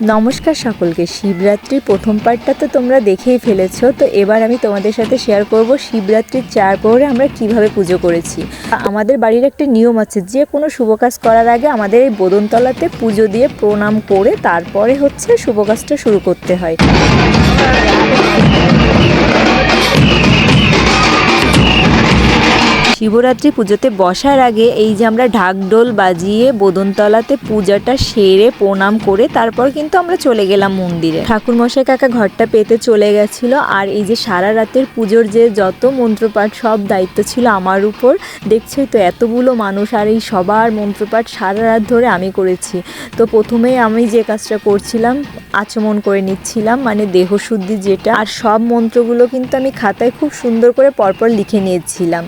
নমস্কার সকলকে। শিবরাত্রির প্রথম পার্টটা তো তোমরা দেখেই ফেলেছো। তো এবার আমি তোমাদের সাথে শেয়ার করব শিবরাত্রির 4 প্রহরে আমরা কিভাবে পুজো করেছি। আমাদের বাড়ির একটা নিয়ম আছে, যে কোনো শুভ কাজ করার আগে আমাদের এই বোদনতলাতে পুজো দিয়ে প্রণাম করে তারপরে হচ্ছে শুভ কাজটা শুরু করতে হয়। শিবরাত্রি পুজোতে বসার আগে এই যে আমরা ঢাকঢোল বাজিয়ে বোদনতলাতে পূজাটা সেরে প্রণাম করে তারপর কিন্তু আমরা চলে গেলাম মন্দিরে। ঠাকুরমশাই কাকা ঘরটা পেতে চলে গেছিল। আর এই যে সারা রাতের পুজোর যে যত মন্ত্রপাঠ সব দায়িত্ব ছিল আমার উপর। দেখছোই তো এতগুলো মানুষ, আর এই সবার মন্ত্রপাঠ সারা রাত ধরে আমি করেছি। তো প্রথমেই আমি যে কাজটা করছিলাম, আচমন করে নিচ্ছিলাম, মানে দেহশুদ্ধি যেটা। আর সব মন্ত্রগুলো কিন্তু আমি খাতায় খুব সুন্দর করে পরপর লিখে নিয়েছিলাম।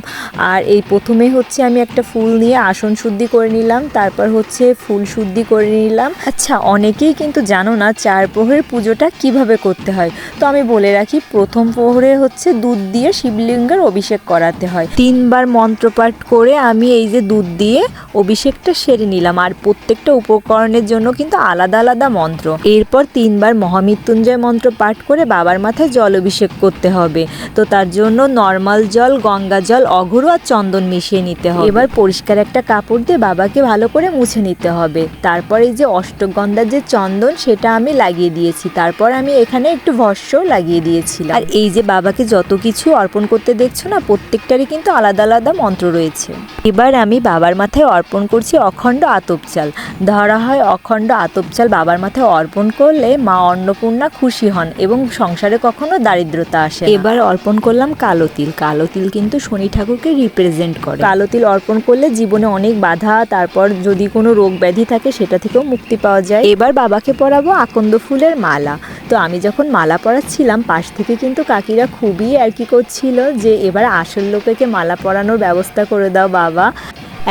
আর এই প্রথমে হচ্ছে আমি একটা ফুল নিয়ে আসন শুদ্ধি করে নিলাম, তারপর হচ্ছে ফুল শুদ্ধি করে নিলাম। আচ্ছা, অনেকেই কিন্তু জানো না 4 প্রহরের পুজোটা কিভাবে করতে হয়। তো আমি বলে রাখি, প্রথম প্রহরে হচ্ছে দুধ দিয়ে শিবলিঙ্গের অভিষেক করাতে হয়। 3 বার মন্ত্রপাঠ করে আমি এই যে দুধ দিয়ে অভিষেকটা সেরে নিলাম। আর প্রত্যেকটা উপকরণের জন্য কিন্তু আলাদা আলাদা মন্ত্র। এরপর 3 বার মহামৃত্যুঞ্জয় মন্ত্র পাঠ করে বাবার মাথায় জল অভিষেক করতে হবে। তো তার জন্য নর্মাল জল, গঙ্গা জল, অঘোর আর চন্দন মিশিয়ে নিতে হবে। এবার পরিষ্কার একটা কাপড় দিয়ে বাবাকে ভালো করে মুছে নিতে হবে। তারপর এই যে অষ্টগন্ধার যে চন্দন, সেটা আমি লাগিয়ে দিয়েছি। তারপর আমি এখানে একটু ভস্যও লাগিয়ে দিয়েছিলাম। আর এই যে বাবাকে যত কিছু অর্পণ করতে দেখছো না, প্রত্যেকটারই কিন্তু আলাদা আলাদা মন্ত্র রয়েছে। এবার আমি বাবার মাথায় অর্পণ করছি অখণ্ড আতপ চাল। ধরা হয় অখণ্ড আতপ চাল বাবার মাথায় অর্পণ করলে মা অন্নপূর্ণা খুশি হন এবং সংসারে কখনো দারিদ্রতা আসে না। এবার অর্পণ করলাম কালো তিল। কালো তিল কিন্তু শনি ঠাকুরকে রিপ্রেজেন্ট করে। কালো তিল অর্পণ করলে জীবনে অনেক বাধা, তারপর যদি কোনো রোগ ব্যাধি থাকে সেটা থেকেও মুক্তি পাওয়া যায়। এবার বাবাকে পরাবো আকন্দ ফুলের মালা। তো আমি যখন মালা পরাচ্ছিলাম, পাশ থেকে কিন্তু কাকিরা খুবই আর কি করছিল যে এবার আসল লোকেকে মালা পরানোর ব্যবস্থা করে দাও বাবা।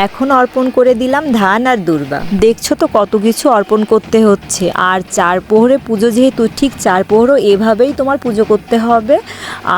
এখন অর্পণ করে দিলাম ধান আর দুর্বা। দেখছো তো কত কিছু অর্পণ করতে হচ্ছে। আর 4 প্রহরে পুজো যেহেতু, ঠিক 4 প্রহরও এভাবেই তোমার পুজো করতে হবে।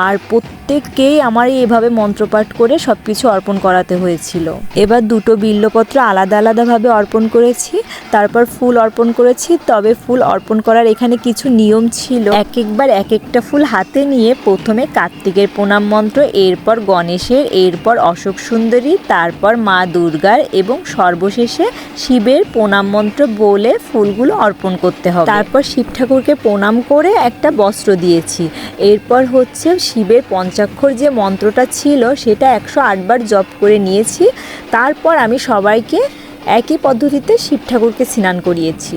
আর প্রত্যেককেই আমার এভাবে মন্ত্রপাঠ করে সব কিছু অর্পণ করাতে হয়েছিল। এবার 2টো বিল্লপত্র আলাদা আলাদাভাবে অর্পণ করেছি, তারপর ফুল অর্পণ করেছি। তবে ফুল অর্পণ করার এখানে কিছু নিয়ম ছিল। একবার এক একটা ফুল হাতে নিয়ে প্রথমে কার্তিকের প্রণাম মন্ত্র, এরপর গণেশের, এরপর অশোক সুন্দরী, তারপর মা দুর্গার এবং সর্বশেষে শিবের প্রণাম মন্ত্র বলে ফুলগুলো অর্পণ করতে হবে। তারপর শিব ঠাকুরকে প্রণাম করে একটা বস্ত্র দিয়েছি। এরপর হচ্ছে শিবের পঞ্চাক্ষর যে মন্ত্রটা ছিল সেটা 108 বার জপ করে নিয়েছি। তারপর আমি সবাইকে একই পদ্ধতিতে শিব ঠাকুরকে স্নান করিয়েছি।